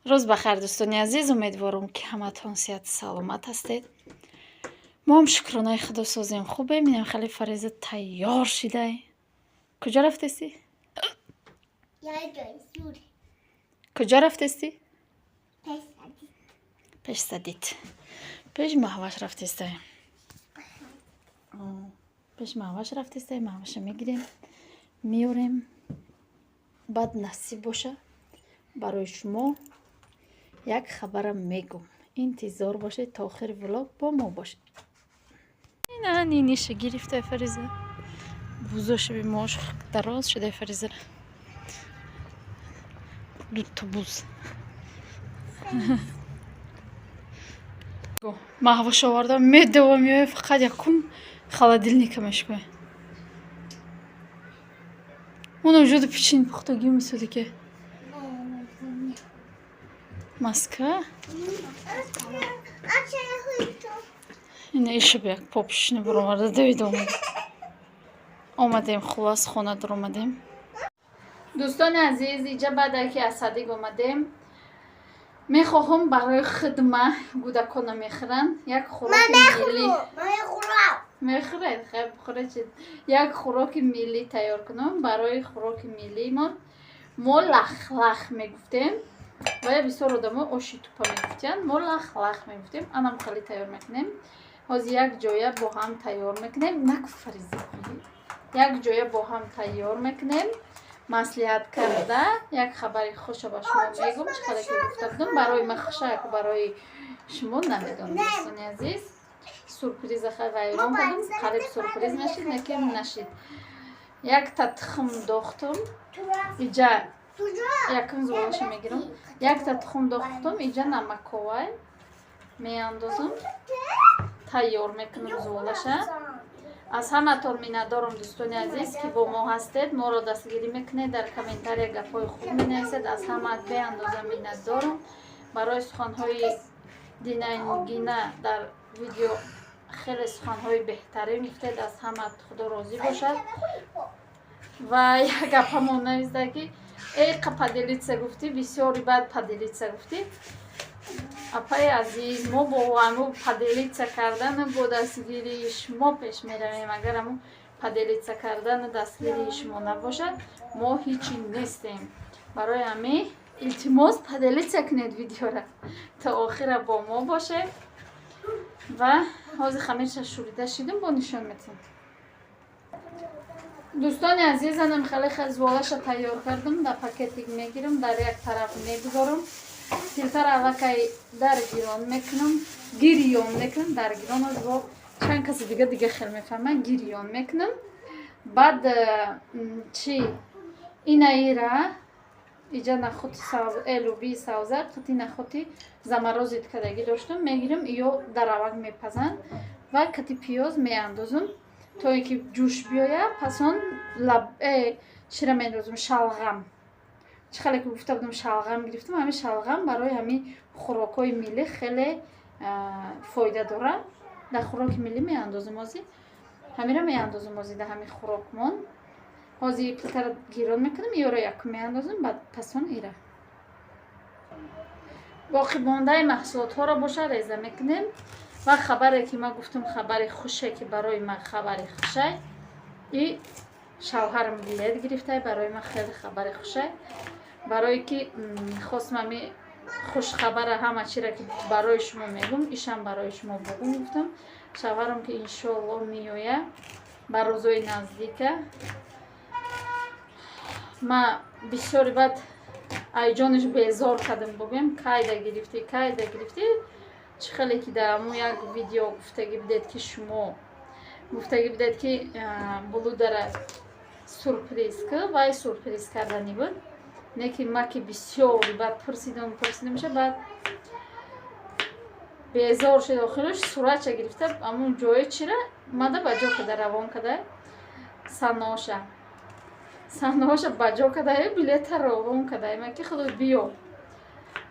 روز بخیر دوستان عزیز، امیدوارم که همتون صحت سلامت هستید. ما هم شکرانه خدا سازیم خوبه. میدونم خیلی فریزه تیار شده. کجا رفتستی؟ کجا رفتستی؟ پیش سدید. پیش محوش رفتستی. پیش محوش رفتستی. محوش میگیریم میوریم. بعد نصیب باشه برای شما یک خبرم میگم. انتظار باشه تا آخر ولاگ با ما باشه. نه نیشه گرفته فریزه. بوزاش به ماش دراز شده فریزه. دو تا بوز. محوش آوردم میده و میای فقط یکم холодильникамش کنه. اون وجود پیچین پختگی میسوده که ماسکا این ایشه بیاک پاپشنی برو آورده دوید آمدیم خلاص خونه در آمدیم. دوستان عزیز اینجا بعد که از صدیق آمدیم میخواهم برای خدمه کودکان میخرن یک خوراک ملی میخورد خیلی بخوره چید یک خوراک ملی تیار کنم. برای خوراک ملی ما لخ میگفتیم و یا بسیار آدم ها آشی توپا میگفتیم. ما لخ میگفتیم. انم خیلی تیار میکنیم. از یک جایه با هم تیار میکنیم. نکو فریزی یک جایه با هم تیار میکنیم. مصلحت کرده یک خبری خوش با شما میگم. چقدر که گفته بودم برای من خوشه که برای شما نمیدونم. دوستان عزیز سورپریز خیلی ویران کردم. قریب سورپریز نشید نکیم نشید. یک تا تخم داختم اینجا یکم زوالش میگیرم. یک تا تخم داختم اینجا نمکوای میاندازم تیار میکنم زوالشه. از همه تون میندارم دوستان عزیز که با ما هستید ما را دستگیری میکنید در کامنتار گپای خوب مینویسید. از همه به اندازه میندارم برای سخنهای دینه در ویدیو خیلی سخنهای بهتری میفتید. از همه خدا راضی باشد. و یک گپ همون نویسته که ای پدلیتسه گفتی بسیاری بعد پدلیتسه گفتی. اپای عزیز ما با همون پدلیتسه کردن با دستگیری شما پیش میرویم. اگر همون پدلیتسه کردن دستگیری شما نباشد ما هیچی نیستیم. برای همین التماس پدلیتسه کنید ویدیو را تا آخر با ما باشه. و حاضر خمیرش شوریده شدیم با نشان میتیم. دوستان عزیز انم خیلی زوالش تیار کردم. در پاکتی میگیرم در یک طرف میگذارم. فیلتر اوکی در گیریان میکنم در گیران از با چند کسی دیگه خیلی میفهمه گیریان میکنم. بعد چی این ایره اینجا نخوتی ساز الو بی سازر خطی نخوتی زمرازید کدگی داشتم میگیرم ایو در اوک میپزن و کتی پیاز میاندازم تا اینکه جوش بیاید. پس اون لب چرا میاندازم شلغم. چخاله که گفته بودم شلغم گرفتم. همین شلغم برای همین خوراکای ملی خیلی فایده داره. در خوراک ملی میاندازم ازی همین را میاندازم ازی در همین خوراکمون ازی پلتر گیران میکنم. یا را یک میاندازم بعد پسون ایره باقی مانده محصولات ها را باشه ریزه میکنیم. و خبری که ما گفتم خبری خوشه که برای من خبری خوشه. این شوهرم بیاد گرفته برای من خیلی خبری خوشه. برای که خواستم می خوش خبر همه چی را که برای شما میگم ایشم برای شما بگم. گفتم شوهرم که انشالله میویه بر روزای نزدیکه. ما بسیاری بعد ایجانش بیزار کردم بگم کایده گرفتی چه خیلی که در امو یک ویدیو گفتگی بدید که شما گفتگی بدید که بلو داره سورپریز که وای سورپریز کردنی بود. نه که ما که بسیاری بعد پرسیدم میشه بعد بیزار شد آخرش صورت چه گرفته امون جای چیره ماده بجا کده روان کده سناشه بجا کده بلیت روان کده ما که خدا بیو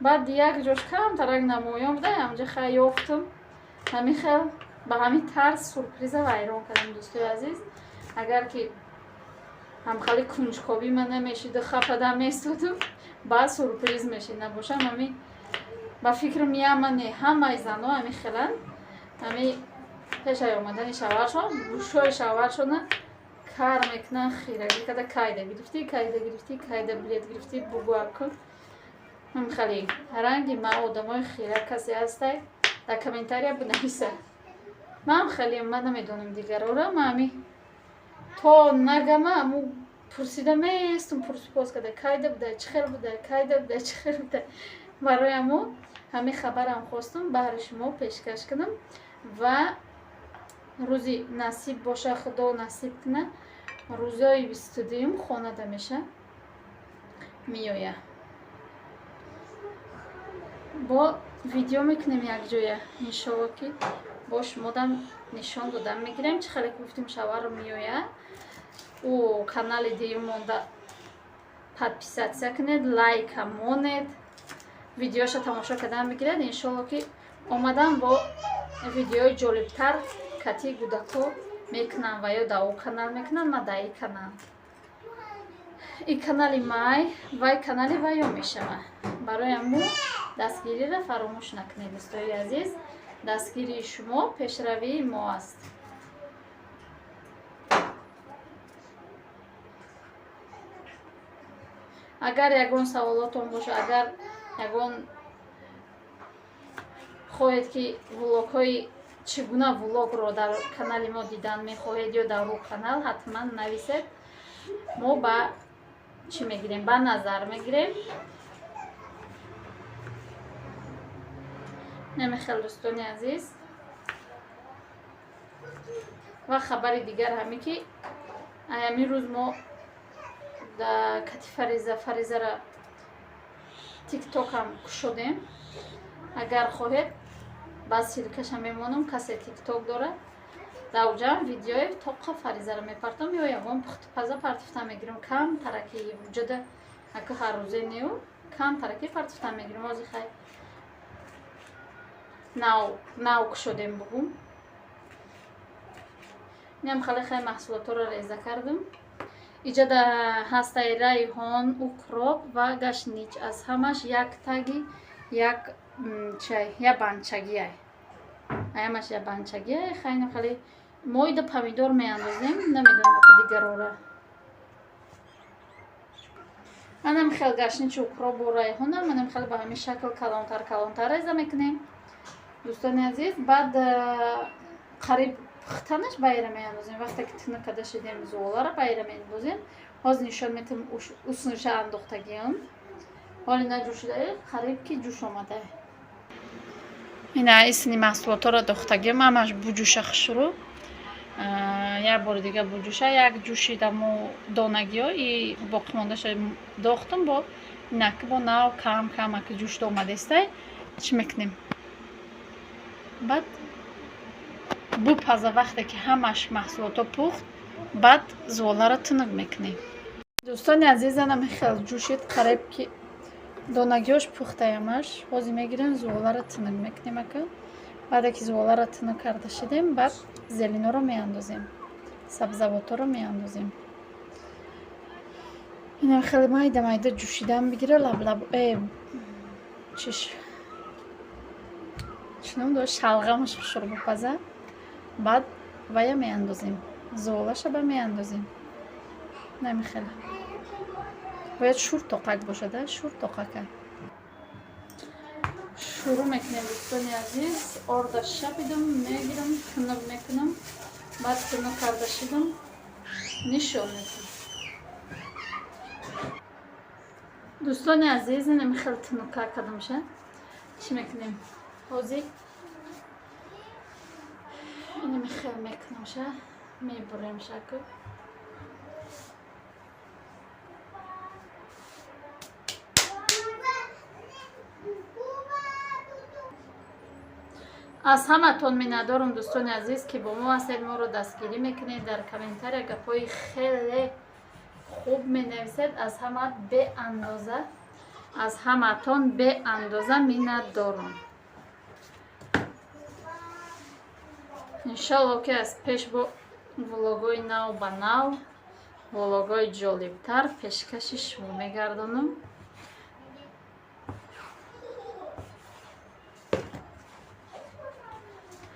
بعد یک جاش کم ترک نمویم بوده همجا خیلی افتم همین خیلی به همین طرز سورپریز ویران کردم. دوستای عزیز اگر که ҳамхали кунҷковӣ ман намешиду хапада местодум ба сюрприз мешид набошам ҳами ба фикрам ямане ҳамаи зано ҳами хелан ҳами пешаи омадани шаваршон гӯшҳои шаваршона кар мекунанд хирагӣ када кайда гирифтӣ кайда билет гирифтӣ бугӯ кун ҳамхали ранги ма одамои хира касе ҳастай дар комментария бинависа ман хеле ман намедонам дигарора мами то нагама аму пурсида меестум пурсипос када кайда буда чӣ хел буда кайда буда чӣ хел буда барои аму ҳами хабарам хостум баҳри шумо пешкаш кунам ва рӯзи насиб боша худо насиб куна рӯзои 22 хонада меша меоя бо видео мекунем якҷоя иншоалло ки бо шумодам нишон додам мегирем чӣ хеле гуфтим шавар меоя у канали диюмонда подписатсия кунед лайка монед видеоша тамошо кардан мегиред иншоалло ки омадам бо видеои ҷолибтар кати гудако мекунам ва ё дар о канал мекунам ма дар и канал и канали май вай канали вайё мешава барои аму дастгириро фаромӯш накунед дӯстои азиз дастгирии шумо пешравии мо аст агар ягон саволотон боша агар ягон хоҳед ки влогҳои чӣ гуна влогро дар канали мо дидан мехоҳед ё дар ӯ канал ҳатман нависед мо ба чӣ мегирем ба назар мегирем намехел дӯстони азиз ва хабари дигар ҳаме ки аямин рӯз мо да кати фаризара тиктокам кушодем агар хоҳед ба силкаша мемонам касе тикток дорад давҷам видеои тоқа фаризара мепартам ё ягон пухтупаза партофта мегирам кам тараки вуҷуда ака ҳаррӯзе неу кам тараки партофта мегирам ози хай нав кушодем бугум ням хали хай маҳсулоторо реза кардам иҷада ҳастай райҳон укроп ва гашнич аз ҳамаш як таги як я банчагиай аямаш я банчагиай хайна хали моида помидор меандозем намедонам ки дигарора манам хел гашничи укроп бо райҳона манам хали ба ҳамин шакл калонтар реза мекунем дӯстони азиз баъд қариб пухтанаш байра меандозем вақте ки тина када шидем зуолара байра меандозем ҳозир нишон метам уснуша андохтагиам ҳоли наҷӯшидаи қариб ки ҷӯш омадай ина исни маҳсулотора дохтагиам ҳамаш буҷӯша хушрӯ як бори дига буҷӯша як ҷӯши даму донагиҳо и боқимондаша дохтам бо инаки бо нав кам аки ҷӯш домадестай чӣ мекунем баъд бупаза вақте ки ҳамаш маҳсулото пухт баъд зуоларо тинук мекунем дӯстони азизанам хел ҷӯшид қариб ки донагиҳош пухтаямаш ҳозир мегирем зуоларо тинук мекунем ака баъде ки зуоларо тинук карда шидем баъд зелиноро меандозем сабзавоторо меандозем инам хеле майда ҷӯшидан бигира лаблаб чиш чунам дошт шалғамаш хушр бупаза баъд вая меандозем зуолаша ба меандозем намехела бояд шур тоқак бошада шур тоқака шурӯъ мекунем дӯстони азиз орда шабидам мегирам тинук мекунам баъд тинук карда шидам нишон мекунам дӯстони азиз намехел тинук кардамша чӣ мекунем ҳозир намехел мекунамша мебурем шакл аз ҳаматон миннатдорам дӯстони азиз ки бо мо ҳастед моро дастгирӣ мекунед дар комментария гапҳои хеле хуб менависед аз ҳаматон беандоза миннатдорам иншалло ки аз пеш бо влогҳои нав ба нав влогои ҷолибтар пешкаши шумо мегардонам.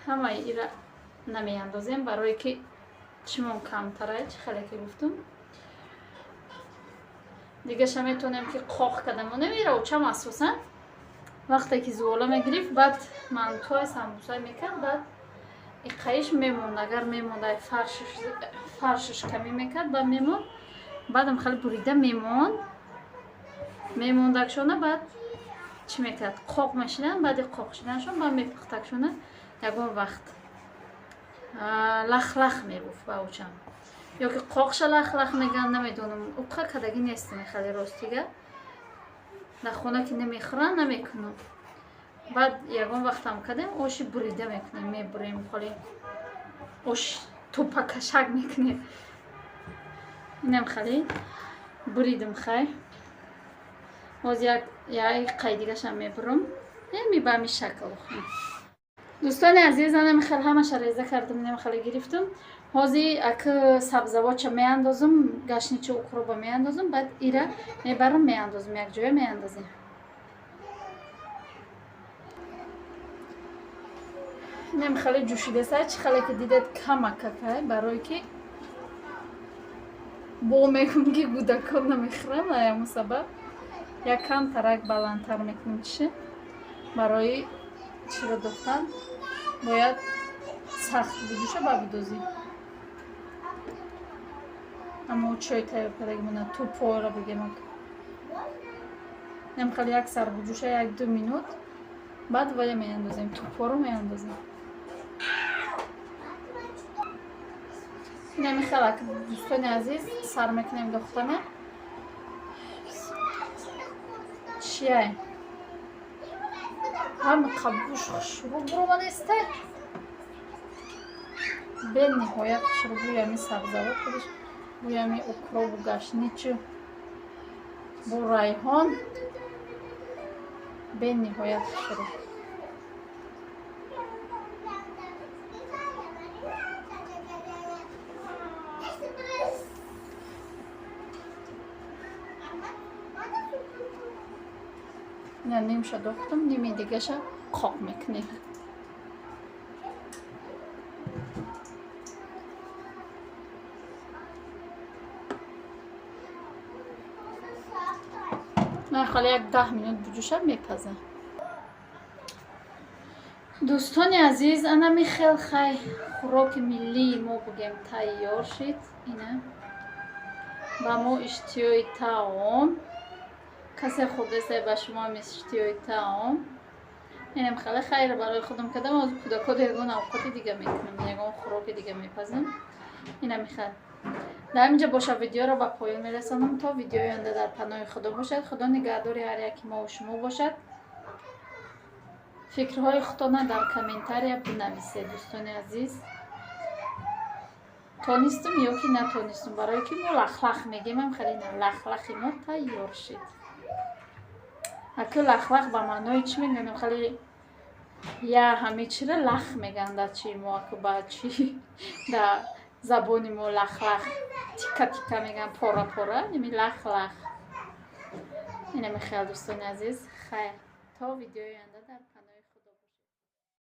ҳамаи ира намеандозем, барое ки чимон камтарае, чӣ хеле ки гуфтум. дигаша метонем ки қоқ кардамонем ира учам асосан вақте ки зувола мегирифт, баъд мантуай самбусай мекард, баъд иқаиш мемонд, агар мемонд ай фаршиш камӣ мекард, баъд мемонд, баъдам хеле бурида мемондакшона, баъд чӣ мекард, қоқ мешидан, баъди қоқ шиданашон баъд мепухтакшона, ягон вақт лах мебуфт ба учам, ё ки қоқша лах меган, намедонам, уқа кадагӣ нестем хеле ростига, дар хона ки намехӯранд намекунам. баъд ягон вақтам кардем оши бурида мекунем, мебурем, холи ош тупакашак мекунем. инам хали буридам хай. ҳоз як қайдигашам мебурам, еми ба ҳамин шакл. дӯстони азиз, анам хел ҳамаша реза кардам, инам хали гирифтам. ҳозир ак сабзавотча меандозам, гашничи укроба меандозам, баъд ира мебарам меандозам, якҷоя меандозем. инам хеле ҷӯшидасай, чӣ хеле ки дидед камакакай, барое ки бо мегӯм ки кӯдакон намехӯранд, ҳамун сабаб якам тарак баландтар мекунем. чӣ барои чиро дохтан бояд сахт биҷӯша ба бидозӣ. аммо чой тайёр кардаги мона тупора бигем. инам хеле як сар биҷӯша 1-2 минут, баъд вая меандозем, тупоро меандозем. инами хелак дӯстони азиз сар мекунем дохтаме. чияй ҳам қабуш хушрӯб ромадестай, бениҳоят хушрӯб, буями сабзавот худаш, буями укробу гашничу бо райҳон, бениҳоят хушрӯб. ина нимша дохтам, ними дигаша қоқ мекунем. ман хали як 10 минут биҷӯша мепазам. дӯстони азиз, анами хел хай хӯроки миллии мо бугем тайёр шид. ина ба мо иштиёи таом, касе худесе ба шумо ам иштиёи таом. инам хеле хайр барои худам кардам, аз кӯдакон ягон авқати дига мекунам, ягон хӯроки дига мепазам. инами хел дар инҷа боша видеоро ба поён мерасонам. то видеои оянда дар паноҳи худо бошад. худо нигаҳдори ҳар яки мо ва шумо бошад. фикрҳои худтона дар комментария бинависед. дӯстони азиз, тонистум ё ки натонистум, барое ки мо лахлах мегем, ам хеле лахлахи мо тайёр шид. аку лахлах ба маънои чӣ мегӯям? хеле я ҳами чиро лах мегӯям дар чии мо, аку ба чи дар забони мо лахлах тика мегӯям, пора ними лахлах. инами хел дӯстони азиз, хайр, то видеои